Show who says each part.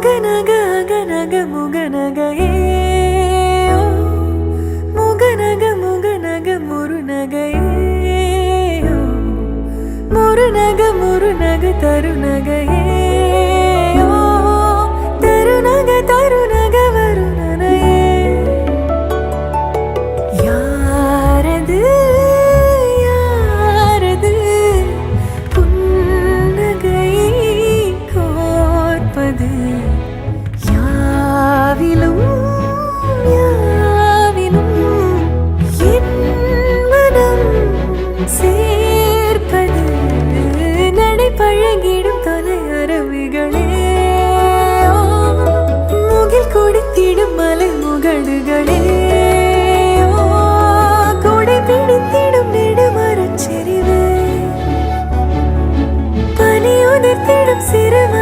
Speaker 1: மகனக அகனக முகநகையே முகநக முகநக முருநகையே முருநக முருநக தருநகையே தருநக தருநக வருணனையே யாரது யாரது புன்னகை கோர்ப்பது யாவிலும் யாவிலும் என் மனம் சேர்ப்பது நடைபழகிடும் தொலை அரவிகளே முகில் கொடுத்திடும் மலை முகடுகளே கொடை பிடித்திடும் நெடுமரச் செறிவே பனி உதிர்த்திடும் சிறும